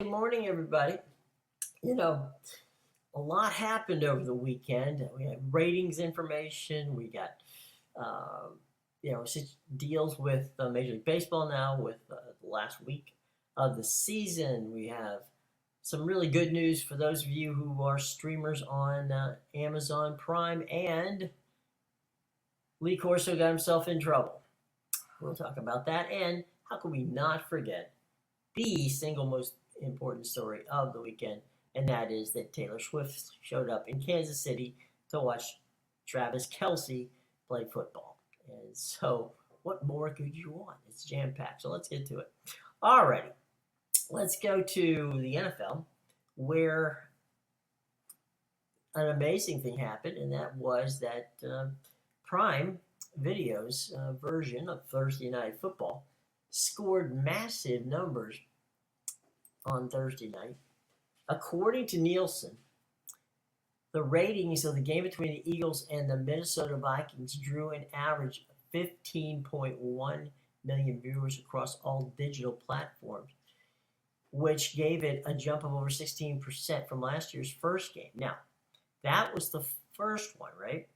Good morning, everybody. You know, a lot happened over the weekend. We had ratings information. We got, uh, deals with Major League Baseball now with the last week of the season. We have some really good news for those of you who are streamers on Amazon Prime. And Lee Corso got himself in trouble. We'll talk about that. And how can we not forget the single most important story of the weekend, and that is that Taylor Swift showed up in Kansas City to watch Travis Kelce play football. And so, what more could you want? It's jam packed. So, let's get to it. Alrighty, let's go to the NFL, where an amazing thing happened, and that was that Prime Video's version of Thursday Night Football scored massive numbers on Thursday night. According to Nielsen, the ratings of the game between the Eagles and the Minnesota Vikings drew an average of 15.1 million viewers across all digital platforms, which gave it a jump of over 16% from last year's first game. Now, that was the first one, right?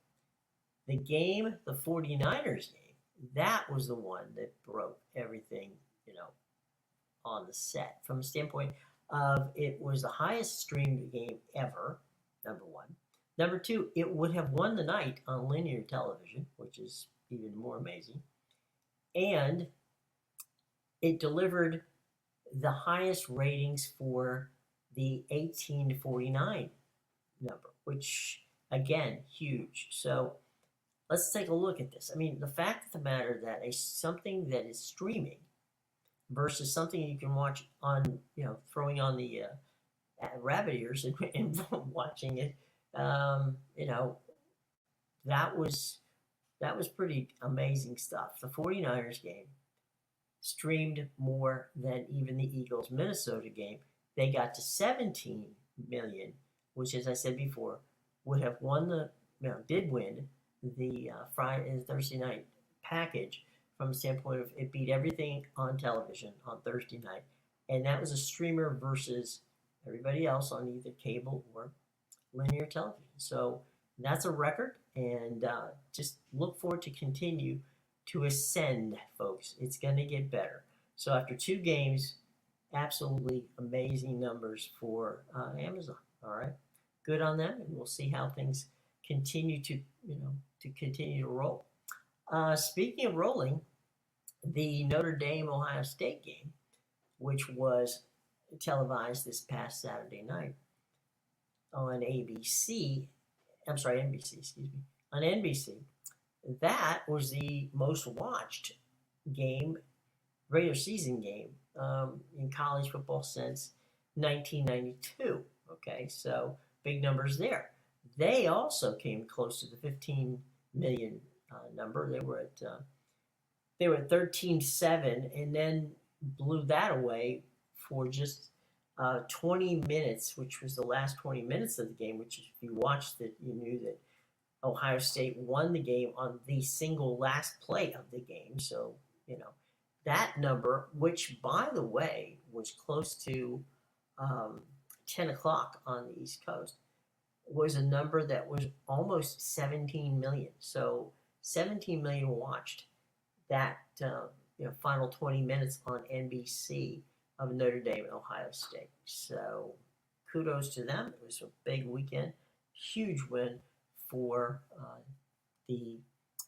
The game, the 49ers game, that was the one that broke everything, on the set from a standpoint of it was the highest streamed game ever, number one. Number two, it would have won the night on linear television, which is even more amazing. And it delivered the highest ratings for the 18 to 49 number, which, again, huge. So let's take a look at this. I mean, the fact of the matter that something that is streaming versus something you can watch on, throwing on the rabbit ears and watching it, that was pretty amazing stuff. The 49ers game streamed more than even the Eagles Minnesota game. They got to 17 million, which, as I said before, would have did win the Friday and Thursday night package from the standpoint of it beat everything on television on Thursday night. And that was a streamer versus everybody else on either cable or linear television. So that's a record, and just look forward to continue to ascend, folks. It's going to get better. So after two games, absolutely amazing numbers for Amazon. All right, good on them, and we'll see how things continue to continue to roll. Speaking of rolling, the Notre Dame Ohio State game, which was televised this past Saturday night on NBC, on NBC. That was the most watched game, regular season game, in college football since 1992. Okay, so big numbers there. They also came close to the 15 million number. They were at 13.7, and then blew that away for just 20 minutes, which was the last 20 minutes of the game, which if you watched it, you knew that Ohio State won the game on the single last play of the game. So, that number, which, by the way, was close to 10 o'clock on the East Coast, was a number that was almost 17 million. So 17 million watched that final 20 minutes on NBC of Notre Dame and Ohio State. So kudos to them. It was a big weekend, huge win for the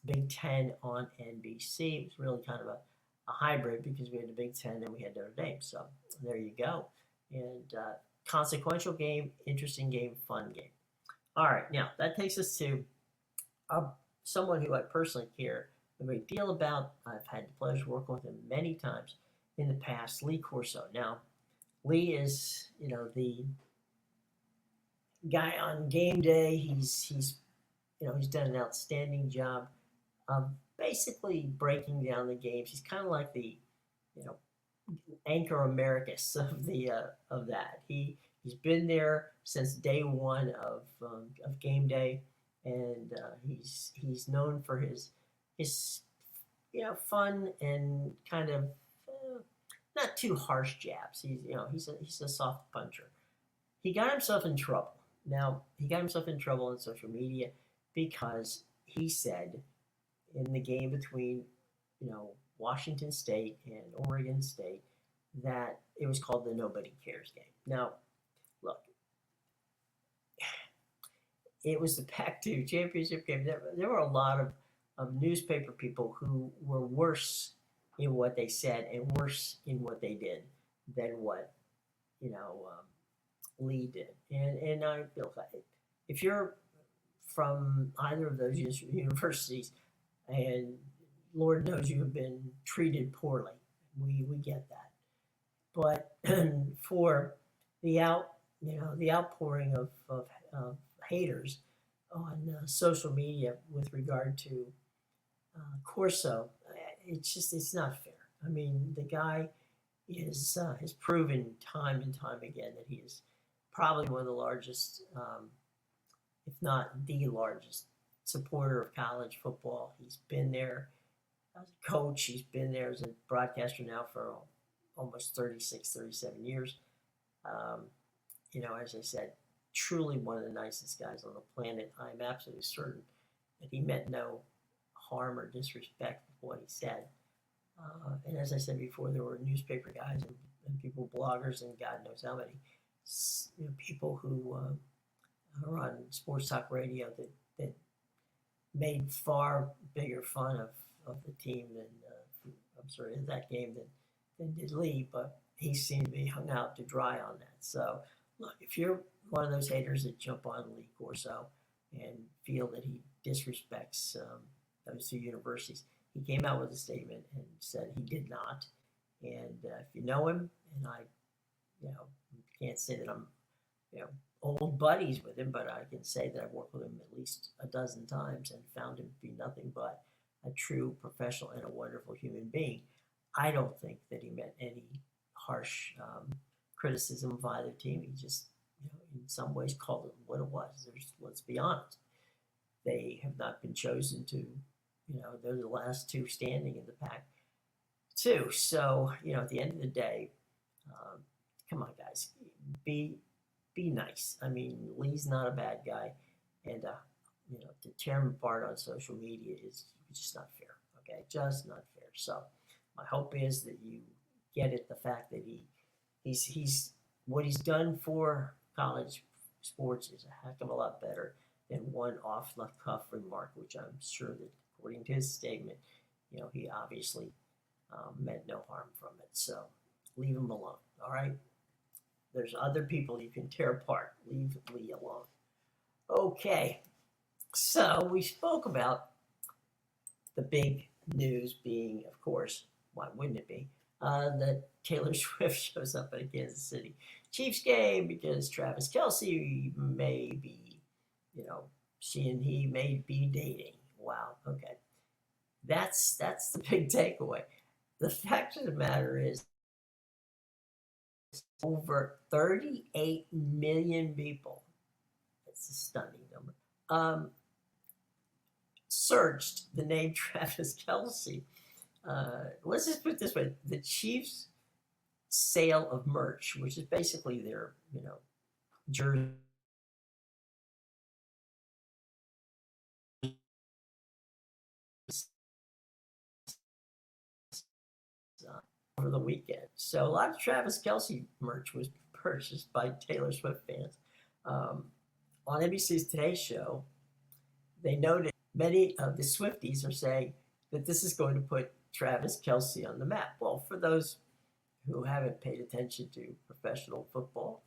Big Ten on NBC. It was really kind of a hybrid because we had the Big Ten and we had Notre Dame. So there you go. And consequential game, interesting game, fun game. All right, now that takes us to someone who I personally care a great deal about. I've had the pleasure of working with him many times in the past, Lee Corso. Now, Lee is, the guy on game day. He's done an outstanding job of basically breaking down the games. He's kind of like the, anchor Americus of that. He's been there since day one of game day, and he's known for his fun and kind of not too harsh jabs. He's a soft puncher. He got himself in trouble. Now he got himself in trouble on social media because he said in the game between Washington State and Oregon State that it was called the Nobody Cares game. Now, look, it was the Pac-2 championship game. There were a lot of newspaper people who were worse in what they said and worse in what they did than what Lee did. And I feel like if you're from either of those universities, and Lord knows you have been treated poorly, we get that. But for the outpouring of haters on social media with regard to Corso, it's not fair. I mean, the guy has proven time and time again that he is probably one of the largest, if not the largest, supporter of college football. He's been there as a coach. He's been there as a broadcaster now for almost 36, 37 years. Um, as I said, truly one of the nicest guys on the planet. I'm absolutely certain that he meant no harm or disrespect with what he said. And as I said before, there were newspaper guys and people, bloggers, and God knows how many people who are on sports talk radio that made far bigger fun of the team than that game than did Lee, but he seemed to be hung out to dry on that. So look, if you're one of those haters that jump on Lee Corso and feel that he disrespects those two universities, he came out with a statement and said he did not. And if you know him, and I, can't say that I'm, old buddies with him, but I can say that I've worked with him at least a dozen times and found him to be nothing but a true professional and a wonderful human being. I don't think that he meant any harsh criticism of either team. He just, in some ways, called it what it was. Let's be honest. They have not been chosen to, they're the last two standing in the pack, too. So, at the end of the day, come on, guys, be nice. I mean, Lee's not a bad guy, and to tear him apart on social media is just not fair. Okay, just not fair. So, my hope is that you get it. The fact that he's what he's done for college sports is a heck of a lot better than one off the cuff remark, which I'm sure that, according to his statement, he obviously meant no harm from it. So leave him alone. All right. There's other people you can tear apart. Leave Lee alone. Okay. So we spoke about the big news being, of course, why wouldn't it be, that Taylor Swift shows up at a Kansas City Chiefs game because Travis Kelce may be, she and he may be dating. Wow. Okay. That's the big takeaway. The fact of the matter is, over 38 million people, that's a stunning number, searched the name Travis Kelce. Let's just put it this way. The Chiefs' sale of merch, which is basically their, jersey, over the weekend. So a lot of Travis Kelce merch was purchased by Taylor Swift fans. On NBC's Today Show, they noted many of the Swifties are saying that this is going to put Travis Kelce on the map. Well, for those who haven't paid attention to professional football,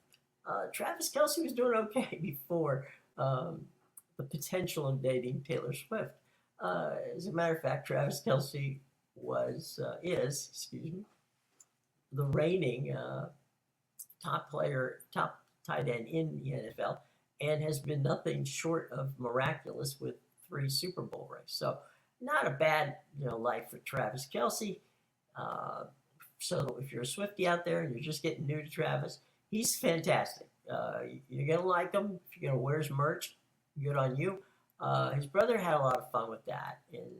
Travis Kelce was doing okay before the potential of dating Taylor Swift. As a matter of fact, Travis Kelce is the reigning top tight end in the NFL, and has been nothing short of miraculous with 3 Super Bowl rings. So not a bad life for Travis Kelce. So if you're a Swiftie out there and you're just getting new to Travis, he's fantastic. You're gonna like him if you're gonna wear his merch. Good on you. His brother had a lot of fun with that, and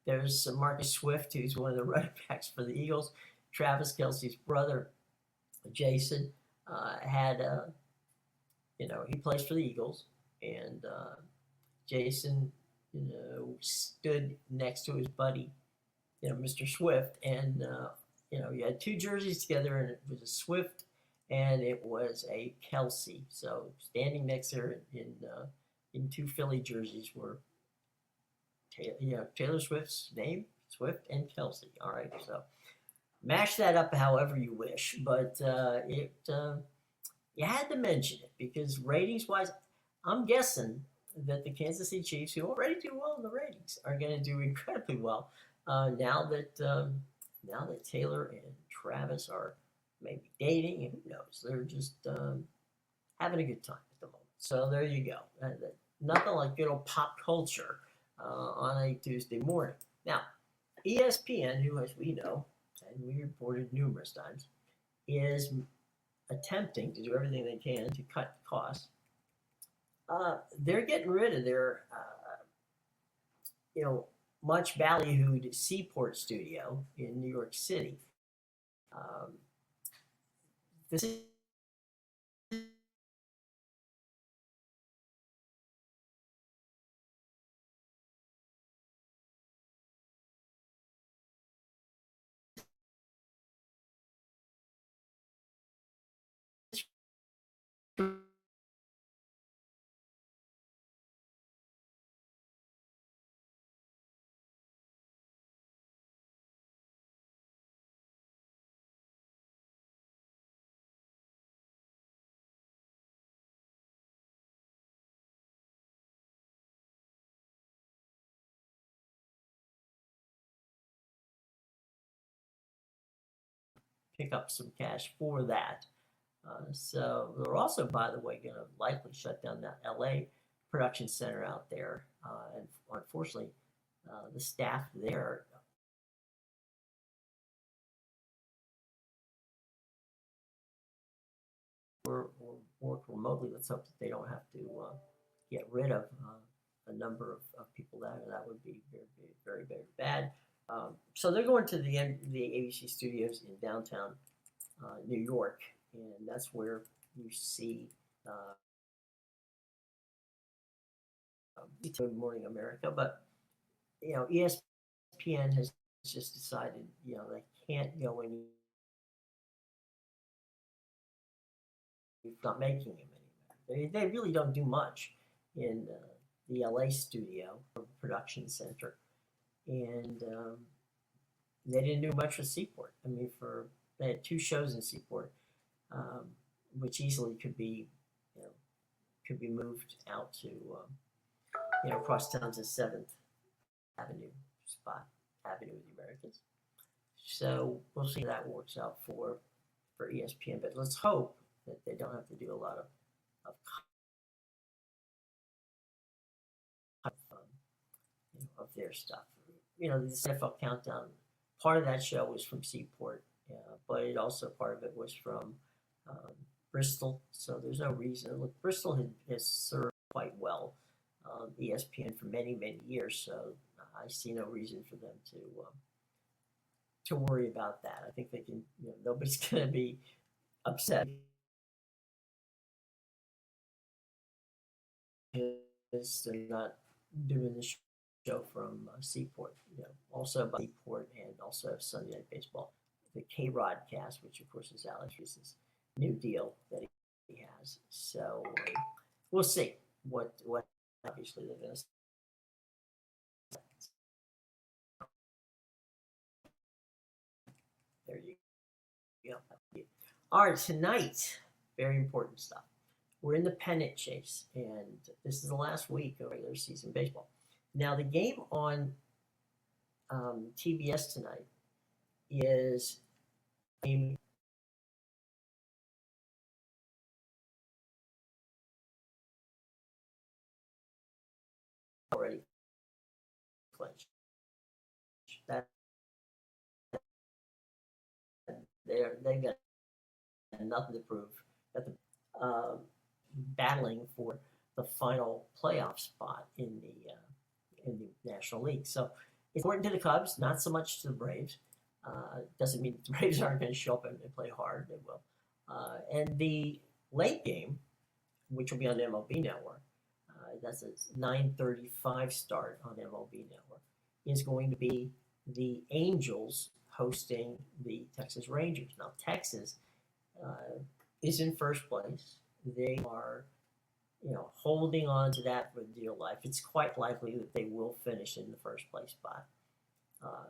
there's Marcus Swift, who's one of the running backs for the Eagles, Travis Kelsey's brother, Jason, had he plays for the Eagles, and Jason, stood next to his buddy, Mr. Swift, and you had two jerseys together, and it was a Swift and it was a Kelsey. So standing next there in two Philly jerseys were Taylor Swift's name, Swift and Kelsey. All right, so mash that up however you wish, but you had to mention it because ratings wise, I'm guessing that the Kansas City Chiefs, who already do well in the ratings, are going to do incredibly well now that Taylor and Travis are maybe dating, and who knows, they're just having a good time at the moment. So there you go. Nothing like good old pop culture on a Tuesday morning. Now, ESPN, who, as we know, and we reported numerous times, is attempting to do everything they can to cut costs. They're getting rid of their, much ballyhooed Seaport studio in New York City. This is pick up some cash for that. So they're also, by the way, going to likely shut down that LA production center out there. And unfortunately, the staff there work remotely. Let's hope that they don't have to get rid of a number of people there. That would be very, very, very bad. So they're going to the ABC studios in downtown New York, and that's where you see Good Morning America. But ESPN has just decided they can't go any. Not making him anymore. They really don't do much in the LA studio or production center, and they didn't do much with Seaport. I mean, they had two shows in Seaport, which easily could be moved out to across town to Seventh Avenue spot, Avenue of the Americans. So we'll see how that works out for ESPN. But let's hope that they don't have to do a lot of of their stuff. The NFL Countdown, part of that show was from Seaport, but part of it was from Bristol. So there's no reason. Look, Bristol has served quite well ESPN for many, many years. So I see no reason for them to worry about that. I think they can. Nobody's going to be upset. They're not doing the show from Seaport. Also by Seaport, and also have Sunday Night Baseball, the K-Rod cast, which of course is Alex Reese's new deal that he has. So we'll see what obviously they're going to. There you go. All right, tonight, very important stuff. We're in the pennant chase, and this is the last week of regular season baseball. Now, the game on TBS tonight is already clinched. That they've got nothing to prove. That the battling for the final playoff spot in the National League. So it's important to the Cubs, not so much to the Braves. Doesn't mean the Braves aren't going to show up and play hard. They will. And the late game, which will be on MLB Network, that's a 9:35 start on MLB Network, is going to be the Angels hosting the Texas Rangers. Now, Texas is in first place. They are, holding on to that for dear life. It's quite likely that they will finish in the first place spot. Uh,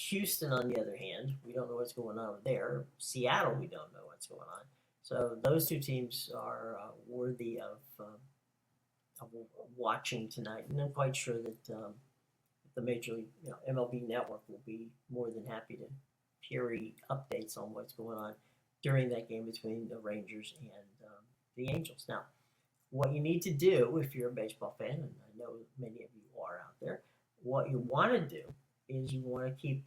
Houston, on the other hand, we don't know what's going on there. Seattle, we don't know what's going on. So those two teams are worthy of watching tonight, and I'm quite sure that the Major League, MLB Network will be more than happy to carry updates on what's going on during that game between the Rangers and the Angels. Now, what you need to do if you're a baseball fan, and I know many of you are out there, what you want to do is you want to keep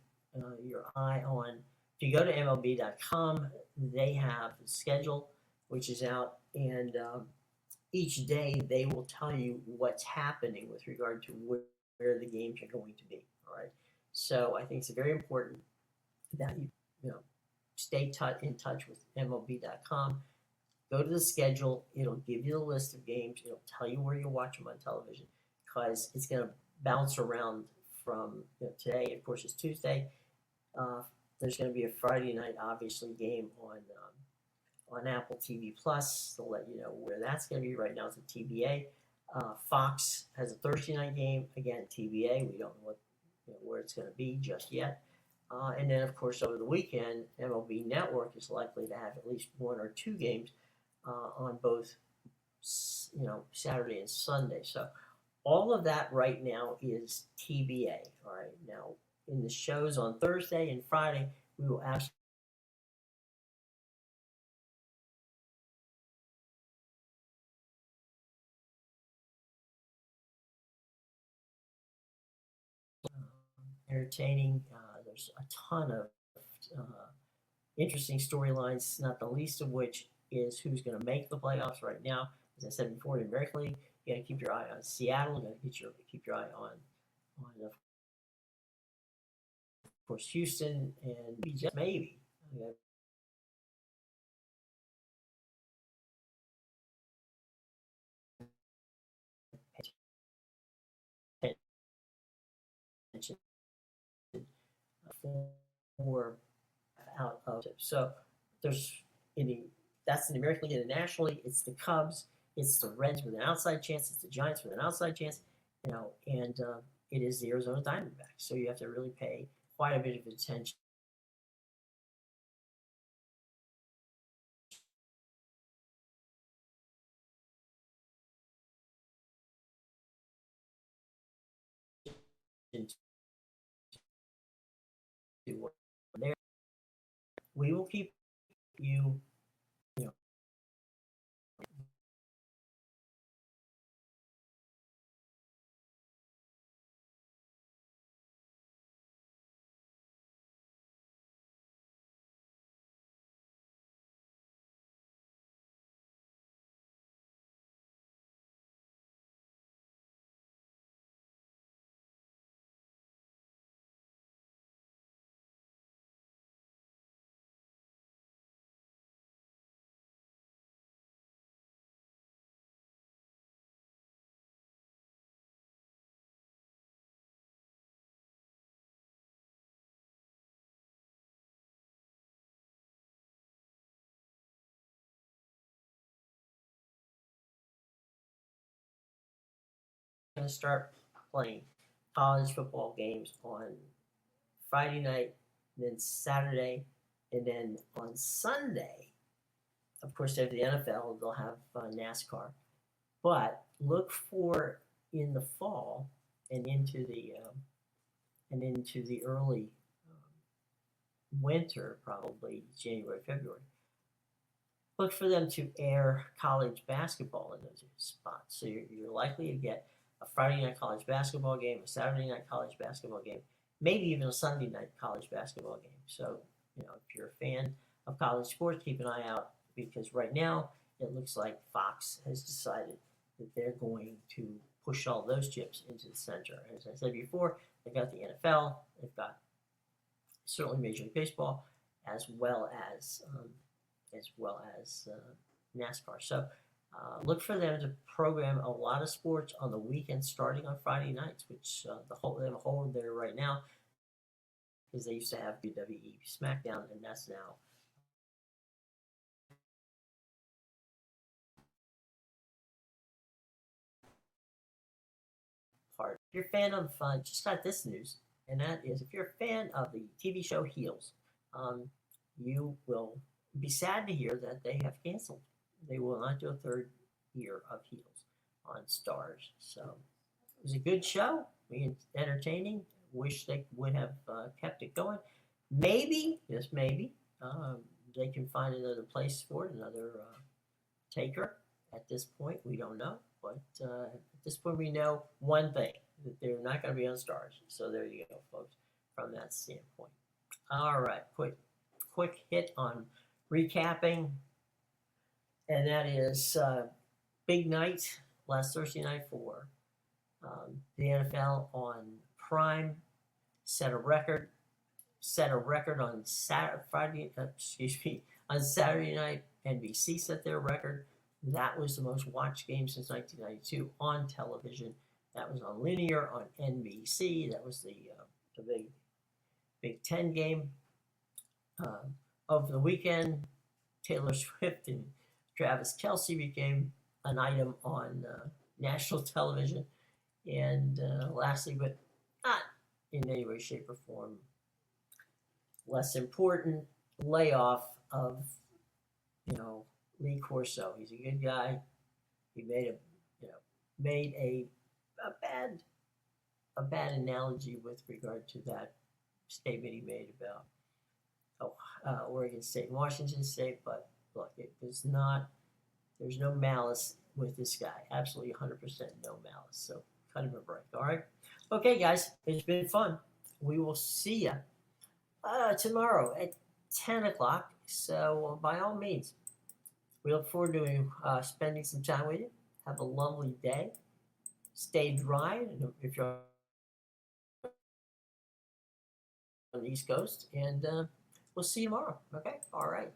your eye on. If you go to MLB.com, they have the schedule, which is out, and each day they will tell you what's happening with regard to where the games are going to be. All right. So I think it's very important that you stay in touch with MLB.com. Go to the schedule. It'll give you the list of games. It'll tell you where you watch them on television because it's going to bounce around from today. Of course, it's Tuesday. There's going to be a Friday night, obviously, game on Apple TV Plus. They'll let you know where that's going to be. Right now, it's a TBA. Fox has a Thursday night game. Again, TBA. We don't know where it's going to be just yet. And then, of course, over the weekend, MLB Network is likely to have at least one or two games on both, Saturday and Sunday. So all of that right now is TBA. All right. Now, in the shows on Thursday and Friday, we will actually entertaining. There's a ton of interesting storylines, not the least of which is who's going to make the playoffs right now. As I said before, in the American League, you got to keep your eye on Seattle. You got to keep your eye on of course Houston and just maybe. Attention for out of it. So there's in the that's in the American League. Internationally, it's the Cubs, it's the Reds with an outside chance, it's the Giants with an outside chance, and it is the Arizona Diamondbacks. So you have to really pay quite a bit of attention to what there. We will keep you, you know, going to start playing college football games on Friday night, then Saturday, and then on Sunday. Of course, after the NFL, they'll have NASCAR. But look for in the fall and into the early winter, probably January, February. Look for them to air college basketball in those spots. So you're likely to get a Friday night college basketball game, a Saturday night college basketball game, maybe even a Sunday night college basketball game. So, if you're a fan of college sports, keep an eye out because right now it looks like Fox has decided that they're going to push all those chips into the center. As I said before, they've got the NFL, they've got certainly Major League Baseball, as well as NASCAR. So look for them to program a lot of sports on the weekend, starting on Friday nights, which they have a hole there right now because they used to have WWE SmackDown, and that's now part. If you're a fan of, just got this news, and that is if you're a fan of the TV show Heels, um, you will be sad to hear that they have canceled. They will not do a third year of Heels on Stars. So it was a good show, entertaining. Wish they would have kept it going. Maybe, just maybe, um, they can find another place for it, another taker. At this point, we don't know, but at this point, we know one thing that they're not going to be on Stars. So there you go, folks. From that standpoint. All right, quick hit on recapping, and that is big night last Thursday night for the NFL on Prime. Set a record. Set a record on on Saturday night. NBC set their record. That was the most watched game since 1992 on television. That was on linear on NBC. That was the Big Ten game of the weekend. Taylor Swift and Travis Kelce became an item on national television. And lastly, but not in any way, shape, or form less important, layoff of Lee Corso. He's a good guy. He made a bad analogy with regard to that statement he made about Oregon State and Washington State. But look, there's no malice with this guy. Absolutely 100% no malice. So cut him a break. All right. Okay, guys, it's been fun. We will see you tomorrow at 10 o'clock. So by all means, we look forward to spending some time with you. Have a lovely day. Stay dry if you're on the East Coast, and we'll see you tomorrow. Okay? All right.